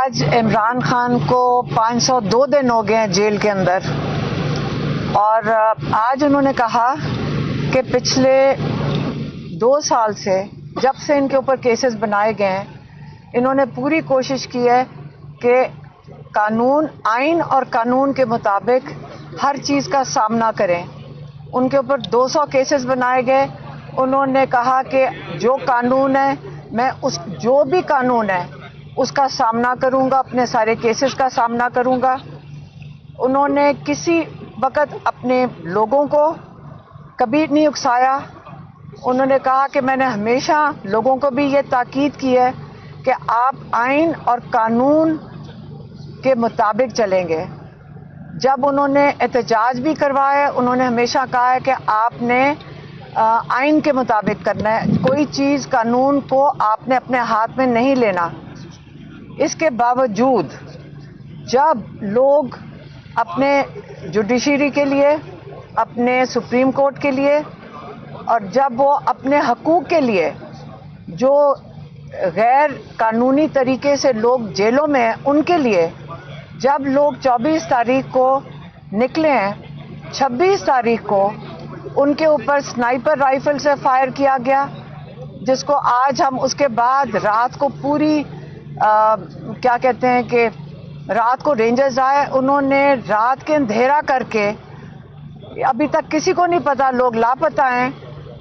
آج عمران خان کو 502 دن ہو گئے ہیں جیل کے اندر، اور آج انہوں نے کہا کہ پچھلے 2 سال سے جب سے ان کے اوپر کیسز بنائے گئے ہیں، انہوں نے پوری کوشش کی ہے کہ قانون، آئین اور قانون کے مطابق ہر چیز کا سامنا کریں۔ ان کے اوپر 200 کیسز بنائے گئے۔ انہوں نے کہا کہ جو قانون ہے، میں جو بھی قانون ہے اس کا سامنا کروں گا، اپنے سارے کیسز کا سامنا کروں گا۔ انہوں نے کسی وقت اپنے لوگوں کو کبھی نہیں اکسایا۔ انہوں نے کہا کہ میں نے ہمیشہ لوگوں کو بھی یہ تاکید کی ہے کہ آپ آئین اور قانون کے مطابق چلیں گے۔ جب انہوں نے احتجاج بھی کروایا، انہوں نے ہمیشہ کہا ہے کہ آپ نے آئین کے مطابق کرنا ہے، کوئی چیز قانون کو آپ نے اپنے ہاتھ میں نہیں لینا۔ اس کے باوجود جب لوگ اپنے جوڈیشری کے لیے، اپنے سپریم کورٹ کے لیے، اور جب وہ اپنے حقوق کے لیے، جو غیر قانونی طریقے سے لوگ جیلوں میں ہیں ان کے لیے، جب لوگ 24 تاریخ کو نکلے ہیں، 26 تاریخ کو ان کے اوپر سنائپر رائفل سے فائر کیا گیا، جس کو آج ہم اس کے بعد رات کو پوری کیا کہتے ہیں کہ رات کو رینجرز آئے، انہوں نے رات کے اندھیرا کر کے، ابھی تک کسی کو نہیں پتا، لوگ لاپتہ ہیں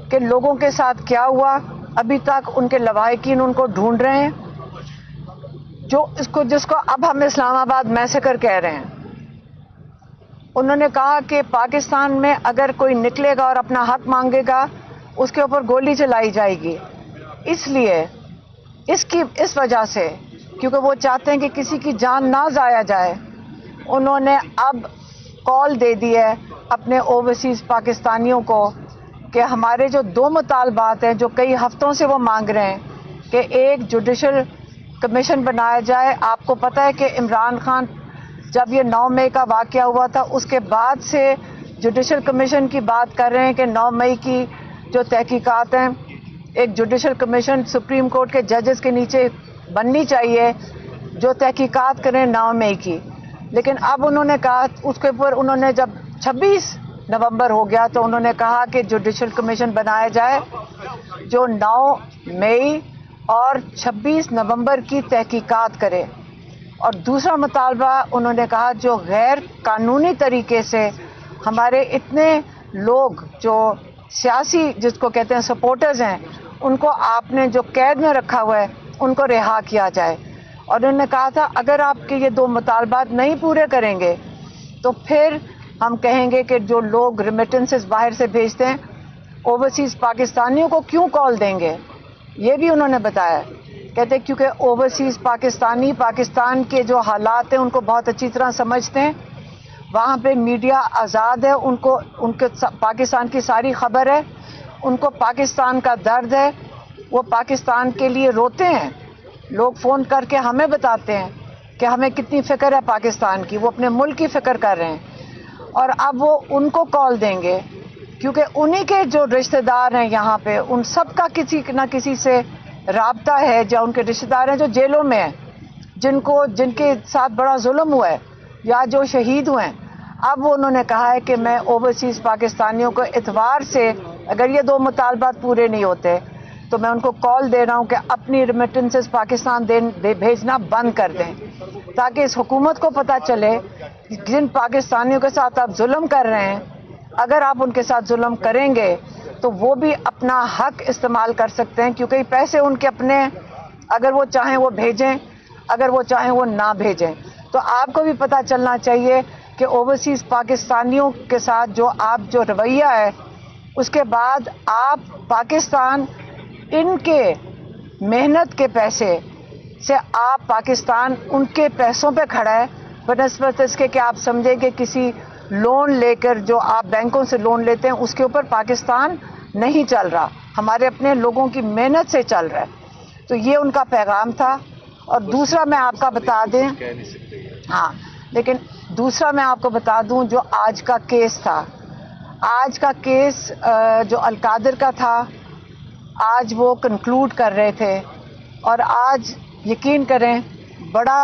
کہ لوگوں کے ساتھ کیا ہوا۔ ابھی تک ان کے لواحقین ان کو ڈھونڈ رہے ہیں، جس کو اب ہم اسلام آباد میسیکر کہہ رہے ہیں۔ انہوں نے کہا کہ پاکستان میں اگر کوئی نکلے گا اور اپنا حق مانگے گا، اس کے اوپر گولی چلائی جائے گی۔ اس لیے اس وجہ سے، کیونکہ وہ چاہتے ہیں کہ کسی کی جان نہ ضائع جائے، انہوں نے اب کال دے دی ہے اپنے اوورسیز پاکستانیوں کو کہ ہمارے جو 2 مطالبات ہیں جو کئی ہفتوں سے وہ مانگ رہے ہیں کہ ایک جوڈیشل کمیشن بنایا جائے۔ آپ کو پتہ ہے کہ عمران خان جب یہ 9 مئی کا واقعہ ہوا تھا، اس کے بعد سے جوڈیشل کمیشن کی بات کر رہے ہیں کہ 9 مئی کی جو تحقیقات ہیں، ایک جوڈیشل کمیشن سپریم کورٹ کے ججز کے نیچے بننی چاہیے جو تحقیقات کریں 9 مئی کی۔ لیکن اب انہوں نے کہا، اس کے اوپر انہوں نے جب 26 نومبر ہو گیا تو انہوں نے کہا کہ جوڈیشل کمیشن بنایا جائے جو 9 مئی اور 26 نومبر کی تحقیقات کرے۔ اور دوسرا مطالبہ انہوں نے کہا جو غیر قانونی طریقے سے ہمارے اتنے لوگ جو سیاسی جس کو کہتے ہیں سپورٹرز ہیں، ان کو آپ نے جو قید میں رکھا ہوا ہے ان کو رہا کیا جائے۔ اور انہوں نے کہا تھا اگر آپ کے یہ 2 مطالبات نہیں پورے کریں گے تو پھر ہم کہیں گے کہ جو لوگ ریمیٹنسز باہر سے بھیجتے ہیں اوورسیز پاکستانیوں کو کیوں کال دیں گے، یہ بھی انہوں نے بتایا۔ کہتے کیونکہ اوورسیز پاکستانی پاکستان کے جو حالات ہیں ان کو بہت اچھی طرح سمجھتے ہیں، وہاں پہ میڈیا آزاد ہے، ان کے پاکستان کی ساری خبر ہے، ان کو پاکستان کا درد ہے، وہ پاکستان کے لیے روتے ہیں۔ لوگ فون کر کے ہمیں بتاتے ہیں کہ ہمیں کتنی فکر ہے پاکستان کی، وہ اپنے ملک کی فکر کر رہے ہیں، اور اب وہ ان کو کال دیں گے کیونکہ انہی کے جو رشتہ دار ہیں یہاں پہ، ان سب کا کسی نہ کسی سے رابطہ ہے، یا ان کے رشتہ دار ہیں جو جیلوں میں ہیں، جن کے ساتھ بڑا ظلم ہوا ہے یا جو شہید ہوئے ہیں۔ اب وہ انہوں نے کہا ہے کہ میں اوورسیز پاکستانیوں کو اتوار سے اگر یہ 2 مطالبات پورے نہیں ہوتے تو میں ان کو کال دے رہا ہوں کہ اپنی ریمیٹنسز پاکستان بھیجنا بند کر دیں، تاکہ اس حکومت کو پتہ چلے جن پاکستانیوں کے ساتھ آپ ظلم کر رہے ہیں، اگر آپ ان کے ساتھ ظلم کریں گے تو وہ بھی اپنا حق استعمال کر سکتے ہیں، کیونکہ یہ پیسے ان کے اپنے، اگر وہ چاہیں وہ بھیجیں، اگر وہ چاہیں وہ نہ بھیجیں۔ تو آپ کو بھی پتہ چلنا چاہیے کہ اوورسیز پاکستانیوں کے ساتھ جو رویہ ہے، اس کے بعد آپ پاکستان ان کے محنت کے پیسے سے آپ پاکستان ان کے پیسوں پہ کھڑا ہے، بنسبت اس کے کہ آپ سمجھیں کہ کسی لون لے کر جو آپ بینکوں سے لون لیتے ہیں اس کے اوپر پاکستان نہیں چل رہا، ہمارے اپنے لوگوں کی محنت سے چل رہا ہے۔ تو یہ ان کا پیغام تھا۔ اور دوسرا میں آپ کا بتا دیں، لیکن دوسرا میں آپ کو بتا دوں جو آج کا کیس تھا، آج کا کیس جو القادر کا تھا، آج وہ کنکلوڈ کر رہے تھے، اور آج یقین کریں بڑا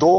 2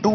2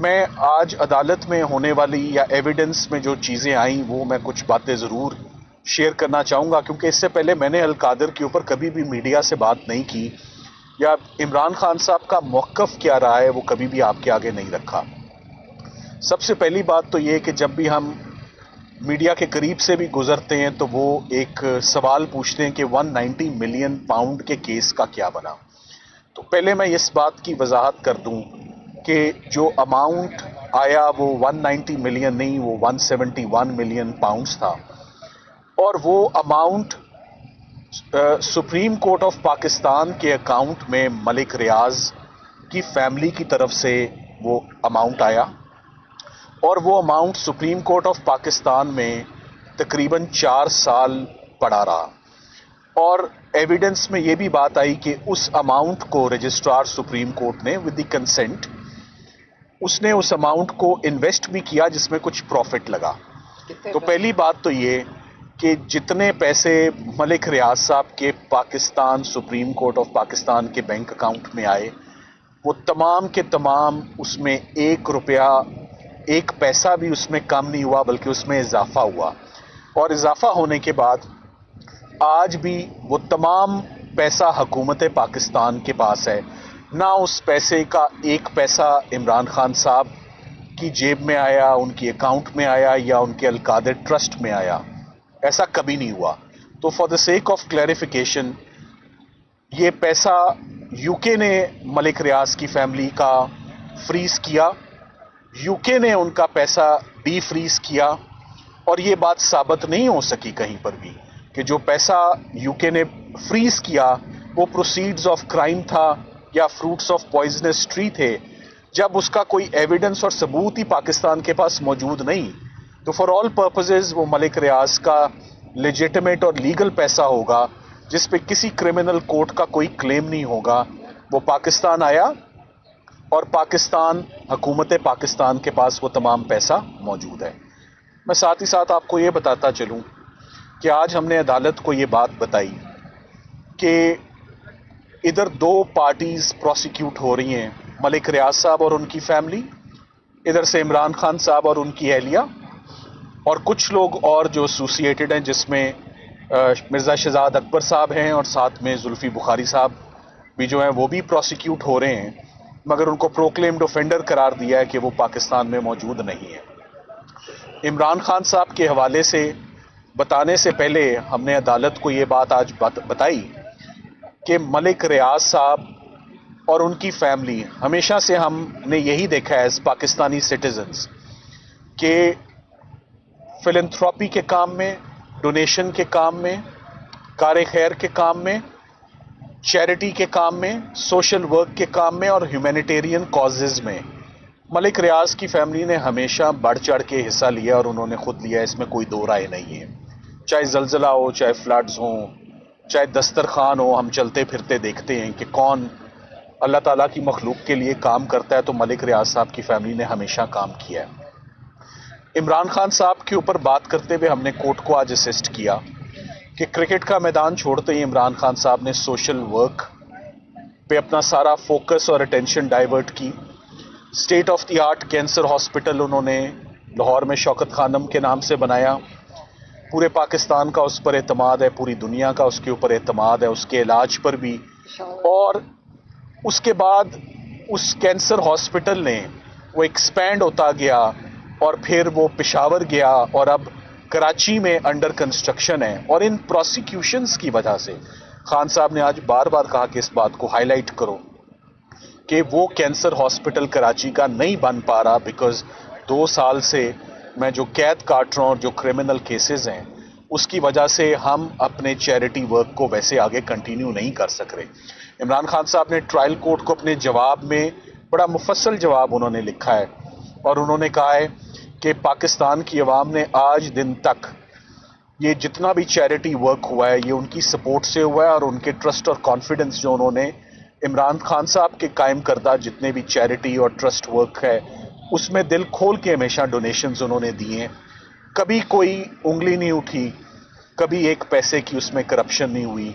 میں آج عدالت میں ہونے والی یا ایویڈنس میں جو چیزیں آئیں وہ میں کچھ باتیں ضرور شیئر کرنا چاہوں گا، کیونکہ اس سے پہلے میں نے القادر کے اوپر کبھی بھی میڈیا سے بات نہیں کی، یا عمران خان صاحب کا موقف کیا رہا ہے وہ کبھی بھی آپ کے آگے نہیں رکھا۔ سب سے پہلی بات تو یہ کہ جب بھی ہم میڈیا کے قریب سے بھی گزرتے ہیں تو وہ ایک سوال پوچھتے ہیں کہ 190 ملین پاؤنڈ کے کیس کا کیا بنا۔ تو پہلے میں اس بات کی وضاحت کر دوں کہ جو اماؤنٹ آیا وہ 190 ملین نہیں، وہ 171 ملین پاؤنڈز تھا، اور وہ amount supreme court of Pakistan کے اکاؤنٹ میں ملک ریاض کی فیملی کی طرف سے وہ اماؤنٹ آیا، اور وہ amount supreme court of Pakistan میں تقریباً 4 سال پڑا رہا، اور ایویڈنس میں یہ بھی بات آئی کہ اس اماؤنٹ کو رجسٹرار سپریم کورٹ نے ود دی کنسنٹ اس نے اس اماؤنٹ کو انویسٹ بھی کیا جس میں کچھ پروفٹ لگا۔ تو پہلی بات تو یہ کہ جتنے پیسے ملک ریاض صاحب کے Pakistan supreme court of Pakistan کے بینک اکاؤنٹ میں آئے وہ تمام کے تمام اس میں 1 روپیہ 1 پیسہ بھی اس میں کم نہیں ہوا، بلکہ اس میں اضافہ ہوا، اور اضافہ ہونے کے بعد آج بھی وہ تمام پیسہ حکومت پاکستان کے پاس ہے، نہ اس پیسے کا 1 پیسہ عمران خان صاحب کی جیب میں آیا، ان کی اکاؤنٹ میں آیا، یا ان کے القادر ٹرسٹ میں آیا، ایسا کبھی نہیں ہوا۔ تو for the sake of clarification, یہ پیسہ یو کے نے ملک ریاض کی فیملی کا فریز کیا، یو کے نے ان کا پیسہ ڈی فریز کیا، اور یہ بات ثابت نہیں ہو سکی کہیں پر بھی کہ جو پیسہ یو کے نے فریز کیا وہ پروسیڈز آف کرائم تھا یا فروٹس آف پوائزنس ٹری تھے، جب اس کا کوئی ایویڈنس اور ثبوت ہی پاکستان کے پاس موجود نہیں۔ تو فار آل پرپزز وہ ملک ریاض کا لیجیٹمیٹ اور لیگل پیسہ ہوگا جس پہ کسی کرمنل کورٹ کا کوئی کلیم نہیں ہوگا، وہ پاکستان آیا، اور پاکستان حکومت پاکستان کے پاس وہ تمام پیسہ موجود ہے۔ میں ساتھ ہی ساتھ آپ کو یہ بتاتا چلوں کہ آج ہم نے عدالت کو یہ بات بتائی کہ ادھر 2 پارٹیز پروسیکیوٹ ہو رہی ہیں، ملک ریاض صاحب اور ان کی فیملی، ادھر سے عمران خان صاحب اور ان کی اہلیہ، اور کچھ لوگ اور جو ایسوسیٹڈ ہیں جس میں مرزا شہزاد اکبر صاحب ہیں، اور ساتھ میں زلفی بخاری صاحب بھی جو ہیں وہ بھی پروسیکیوٹ ہو رہے ہیں، مگر ان کو پروکلیمڈ اوفینڈر قرار دیا ہے کہ وہ پاکستان میں موجود نہیں ہے۔ عمران خان صاحب کے حوالے سے بتانے سے پہلے ہم نے عدالت کو یہ بات آج بتائی کہ ملک ریاض صاحب اور ان کی فیملی، ہمیشہ سے ہم نے یہی دیکھا ہے ایز پاکستانی سٹیزنز کہ فلنتھراپی کے کام میں، ڈونیشن کے کام میں، کار خیر کے کام میں، چیریٹی کے کام میں، سوشل ورک کے کام میں، اور ہیومینیٹیرین کازز میں ملک ریاض کی فیملی نے ہمیشہ بڑھ چڑھ کے حصہ لیا، اور انہوں نے خود لیا، اس میں کوئی دو رائے نہیں ہے۔ چاہے زلزلہ ہو، چاہے فلڈز ہوں، چاہے دسترخوان ہو، ہم چلتے پھرتے دیکھتے ہیں کہ کون اللہ تعالیٰ کی مخلوق کے لیے کام کرتا ہے، تو ملک ریاض صاحب کی فیملی نے ہمیشہ کام کیا ہے۔ عمران خان صاحب کے اوپر بات کرتے ہوئے ہم نے کورٹ کو آج اسسٹ کیا کہ کرکٹ کا میدان چھوڑتے ہی عمران خان صاحب نے سوشل ورک پہ اپنا سارا فوکس اور اٹینشن ڈائیورٹ کی۔ State of the art cancer hospital انہوں نے لاہور میں شوکت خانم کے نام سے بنایا، پورے پاکستان کا اس پر اعتماد ہے، پوری دنیا کا اس کے اوپر اعتماد ہے، اس کے علاج پر بھی، اور اس کے بعد اس کینسر ہاسپٹل نے وہ ایکسپینڈ ہوتا گیا، اور پھر وہ پشاور گیا، اور اب کراچی میں انڈر کنسٹرکشن ہے۔ اور ان پروسیکیوشنز کی وجہ سے خان صاحب نے آج بار بار کہا کہ اس بات کو ہائی لائٹ کرو کہ وہ کینسر ہاسپٹل کراچی کا نہیں بن پا رہا، بیکاز 2 سال سے میں جو قید کاٹ رہا ہوں اور جو کرمنل کیسز ہیں اس کی وجہ سے ہم اپنے چیریٹی ورک کو ویسے آگے کنٹینیو نہیں کر سک رہے۔ عمران خان صاحب نے ٹرائل کورٹ کو اپنے جواب میں بڑا مفصل جواب انہوں نے لکھا ہے، اور انہوں نے کہا ہے کہ پاکستان کی عوام نے آج دن تک یہ جتنا بھی چیریٹی ورک ہوا ہے یہ ان کی سپورٹ سے ہوا ہے، اور ان کے ٹرسٹ اور کانفیڈنس جو انہوں نے عمران خان صاحب کے قائم کردہ جتنے بھی چیریٹی اور ٹرسٹ ورک ہے اس میں دل کھول کے ہمیشہ ڈونیشنز انہوں نے دیے ہیں، کبھی کوئی انگلی نہیں اٹھی، کبھی 1 پیسے کی اس میں کرپشن نہیں ہوئی،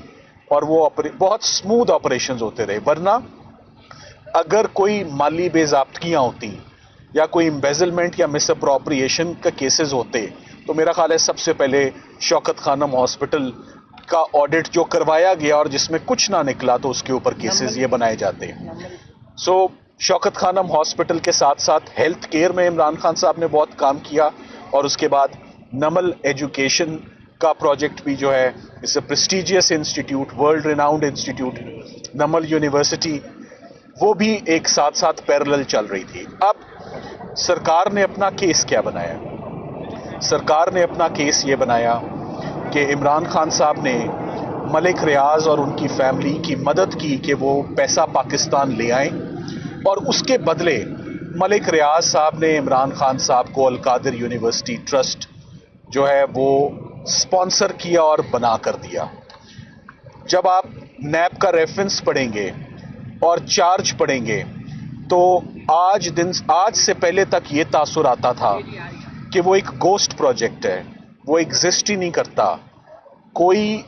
اور وہ بہت سموتھ آپریشنز ہوتے رہے۔ ورنہ اگر کوئی مالی بے ضابطگیاں ہوتی یا کوئی امبیزلمنٹ یا مس اپروپریشن کا کیسز ہوتے تو میرا خیال ہے سب سے پہلے شوکت خانم ہاسپٹل کا آڈٹ جو کروایا گیا اور جس میں کچھ نہ نکلا تو اس کے اوپر کیسز یہ بنائے جاتے ہیں. سو شوکت خانم ہاسپٹل کے ساتھ ساتھ ہیلتھ کیئر میں عمران خان صاحب نے بہت کام کیا, اور اس کے بعد نمل ایجوکیشن کا پروجیکٹ بھی جو ہے اس a prestigious institute, world renowned institute Namal university, وہ بھی ایک ساتھ ساتھ پیرلل چل رہی تھی. اب سرکار نے اپنا کیس کیا بنایا؟ سرکار نے اپنا کیس یہ بنایا کہ عمران خان صاحب نے ملک ریاض اور ان کی فیملی کی مدد کی کہ وہ پیسہ پاکستان لے آئیں, اور اس کے بدلے ملک ریاض صاحب نے عمران خان صاحب کو القادر یونیورسٹی ٹرسٹ جو ہے وہ سپانسر کیا اور بنا کر دیا. جب آپ نیب کا ریفرنس پڑھیں گے اور چارج پڑھیں گے تو آج سے پہلے تک یہ تاثر آتا تھا کہ وہ ایک گوسٹ پروجیکٹ ہے, وہ ایگزسٹ ہی نہیں کرتا. کوئی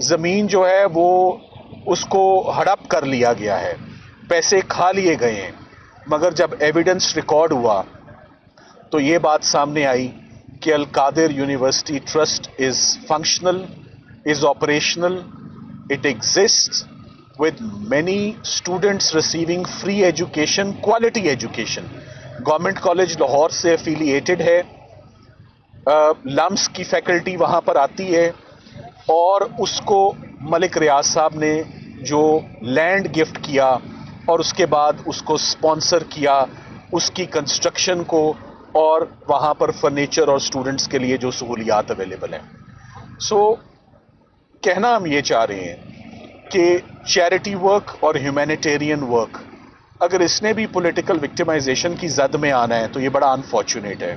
زمین جو ہے وہ اس کو ہڑپ کر لیا گیا ہے, پیسے کھا لیے گئے ہیں. مگر جب ایویڈنس ریکارڈ ہوا تو یہ بات سامنے آئی کہ Al-Qadir university trust is functional, is operational, it exist with many students receiving free education, quality education. Government college Lahore سے افیلیٹڈ ہے, لمس کی فیکلٹی وہاں پر آتی ہے, اور اس کو ملک ریاض صاحب نے جو لینڈ گفٹ کیا اور اس کے بعد اس کو سپانسر کیا, اس کی کنسٹرکشن کو, اور وہاں پر فرنیچر اور اسٹوڈنٹس کے لیے جو سہولیات اویلیبل ہیں. سو کہنا ہم یہ چاہ رہے ہیں کہ چیریٹی ورک اور ہیومینیٹیرین ورک اگر اس نے بھی پولیٹیکل وکٹمائزیشن کی زد میں آنا ہے تو یہ بڑا انفارچونیٹ ہے.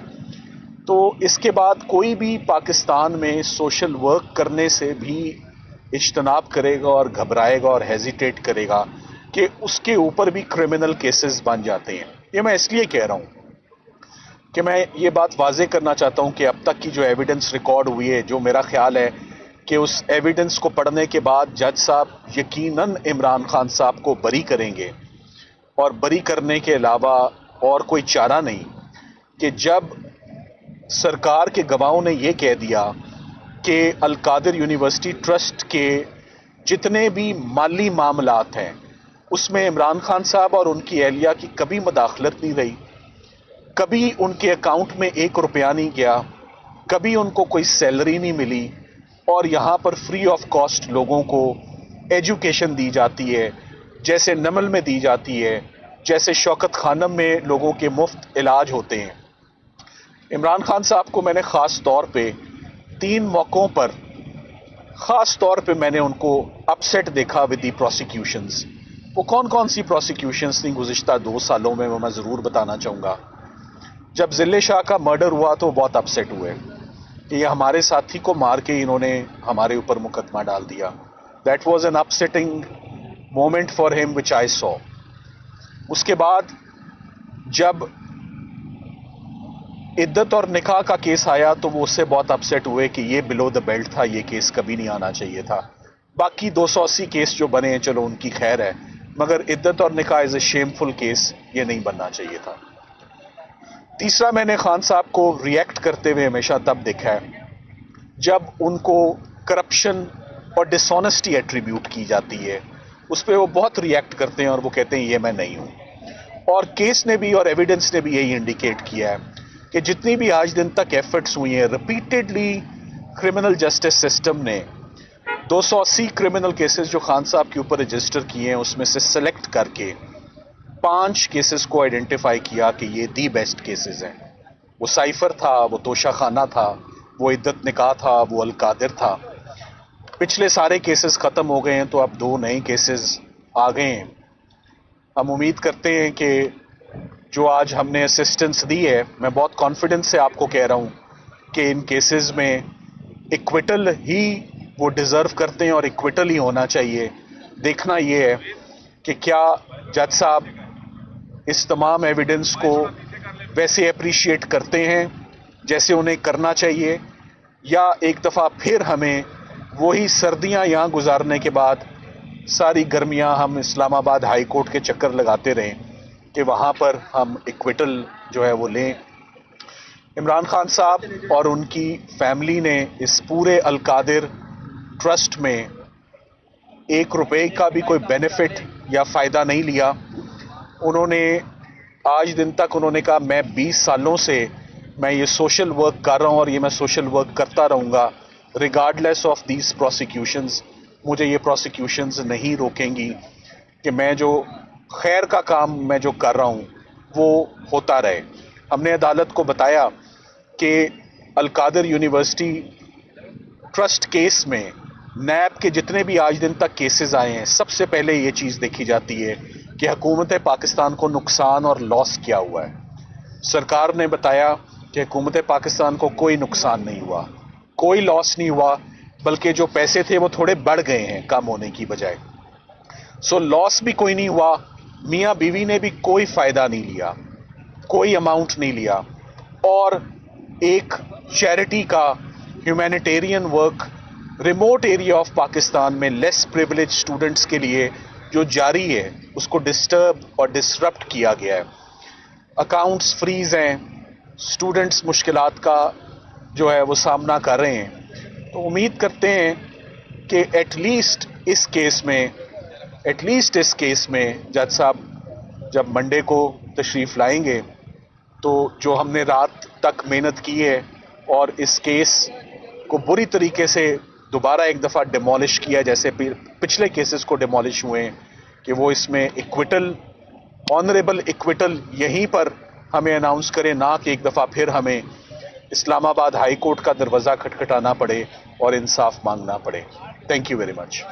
تو اس کے بعد کوئی بھی پاکستان میں سوشل ورک کرنے سے بھی اجتناب کرے گا اور گھبرائے گا اور ہیزیٹیٹ کرے گا کہ اس کے اوپر بھی کرمنل کیسز بن جاتے ہیں. یہ میں اس لیے کہہ رہا ہوں کہ میں یہ بات واضح کرنا چاہتا ہوں کہ اب تک کی جو ایویڈنس ریکارڈ ہوئی ہے, جو میرا خیال ہے کہ اس ایویڈنس کو پڑھنے کے بعد جج صاحب یقیناً عمران خان صاحب کو بری کریں گے, اور بری کرنے کے علاوہ اور کوئی چارہ نہیں کہ جب سرکار کے گواہوں نے یہ کہہ دیا کہ القادر یونیورسٹی ٹرسٹ کے جتنے بھی مالی معاملات ہیں اس میں عمران خان صاحب اور ان کی اہلیہ کی کبھی مداخلت نہیں رہی, کبھی ان کے اکاؤنٹ میں 1 روپیہ نہیں گیا, کبھی ان کو کوئی سیلری نہیں ملی, اور یہاں پر فری آف کاسٹ لوگوں کو ایجوکیشن دی جاتی ہے, جیسے نمل میں دی جاتی ہے, جیسے شوکت خانم میں لوگوں کے مفت علاج ہوتے ہیں. عمران خان صاحب کو میں نے خاص طور پہ 3 موقعوں پر خاص طور پہ میں نے ان کو اپسیٹ دیکھا ود دی پروسیکیوشنز. وہ کون سی پروسیکیوشنز تھیں گزشتہ 2 سالوں میں وہ میں ضرور بتانا چاہوں گا. جب ذل شاہ کا مرڈر ہوا تو بہت اپسیٹ ہوئے کہ یہ ہمارے ساتھی کو مار کے انہوں نے ہمارے اوپر مقدمہ ڈال دیا. That was an upsetting moment for ہم وچ آئی سو. اس کے بعد جب عدت اور نکاح کا کیس آیا تو وہ اس سے بہت اپسیٹ ہوئے کہ یہ بلو دا بیلٹ تھا, یہ کیس کبھی نہیں آنا چاہیے تھا. باقی 280 کیس جو بنے ہیں چلو ان کی خیر ہے, مگر عدت اور نکاح از اے شیم فل کیس, یہ نہیں بننا چاہیے تھا. تیسرا, میں نے خان صاحب کو ریئیکٹ کرتے ہوئے ہمیشہ تب دیکھا ہے جب ان کو کرپشن اور ڈس آنیسٹی ایٹریبیوٹ کی جاتی ہے, اس پہ وہ بہت ریئیکٹ کرتے ہیں اور وہ کہتے ہیں یہ میں نہیں ہوں. اور کیس نے بھی اور ایویڈنس نے بھی یہی انڈیکیٹ کیا ہے کہ جتنی بھی آج دن تک ایفرٹس ہوئی ہیں ریپیٹڈلی کرمنل جسٹس سسٹم نے 280 کرمنل کیسز جو خان صاحب کے اوپر رجسٹر کیے ہیں اس میں سے سلیکٹ کر کے 5 کیسز کو آئیڈینٹیفائی کیا کہ یہ دی بیسٹ کیسز ہیں. وہ سائفر تھا, وہ توشہ خانہ تھا, وہ عدت نکاح تھا, وہ القادر تھا. پچھلے سارے کیسز ختم ہو گئے ہیں تو اب 2 نئے کیسز آ گئے ہیں. ہم امید کرتے ہیں کہ جو آج ہم نے اسسٹنس دی ہے, میں بہت کانفیڈنس سے آپ کو کہہ رہا ہوں کہ ان کیسز میں ایکویٹل ہی وہ ڈیزرو کرتے ہیں اور ایکویٹل ہی ہونا چاہیے. دیکھنا یہ ہے کہ کیا جج صاحب اس تمام ایویڈنس کو ویسے اپریشیٹ کرتے ہیں جیسے انہیں کرنا چاہیے, یا ایک دفعہ پھر ہمیں وہی سردیاں یہاں گزارنے کے بعد ساری گرمیاں ہم اسلام آباد ہائی کورٹ کے چکر لگاتے رہیں. کہ وہاں پر ہم ایکویٹل جو ہے وہ لیں. عمران خان صاحب اور ان کی فیملی نے اس پورے القادر ٹرسٹ میں 1 روپے کا بھی کوئی بینیفٹ یا فائدہ نہیں لیا. انہوں نے آج دن تک انہوں نے کہا میں 20 سالوں سے میں یہ سوشل ورک کر رہا ہوں اور یہ میں سوشل ورک کرتا رہوں گا ریگارڈلیس آف دیز پروسیکیوشنز. مجھے یہ پروسیکیوشنز نہیں روکیں گی کہ میں جو خیر کا کام میں جو کر رہا ہوں وہ ہوتا رہے. ہم نے عدالت کو بتایا کہ القادر یونیورسٹی ٹرسٹ کیس میں نیب کے جتنے بھی آج دن تک کیسز آئے ہیں سب سے پہلے یہ چیز دیکھی جاتی ہے کہ حکومت پاکستان کو نقصان اور لاس کیا ہوا ہے. سرکار نے بتایا کہ حکومت پاکستان کو کوئی نقصان نہیں ہوا, کوئی لاس نہیں ہوا, بلکہ جو پیسے تھے وہ تھوڑے بڑھ گئے ہیں کم ہونے کی بجائے. سو لاس بھی کوئی نہیں ہوا, میاں بیوی نے بھی کوئی فائدہ نہیں لیا, کوئی اماؤنٹ نہیں لیا, اور ایک چیریٹی کا humanitarian work remote area of Pakistan میں لیس پریویلیج اسٹوڈنٹس کے لیے جو جاری ہے اس کو ڈسٹرب اور ڈسرپٹ کیا گیا ہے. اکاؤنٹس فریز ہیں, اسٹوڈنٹس مشکلات کا جو ہے وہ سامنا کر رہے ہیں. تو امید کرتے ہیں کہ ایٹ لیسٹ اس کیس میں جج صاحب جب منڈے کو تشریف لائیں گے تو جو ہم نے رات تک محنت کی ہے اور اس کیس کو بری طریقے سے دوبارہ ایک دفعہ ڈیمولش کیا جیسے پچھلے کیسز کو ڈیمولش ہوئے ہیں, کہ وہ اس میں ایکویٹل آنریبل ایکویٹل یہیں پر ہمیں اناؤنس کرے, نہ کہ ایک دفعہ پھر ہمیں اسلام آباد ہائی کورٹ کا دروازہ کھٹکھٹانا پڑے اور انصاف مانگنا پڑے. Thank you very much.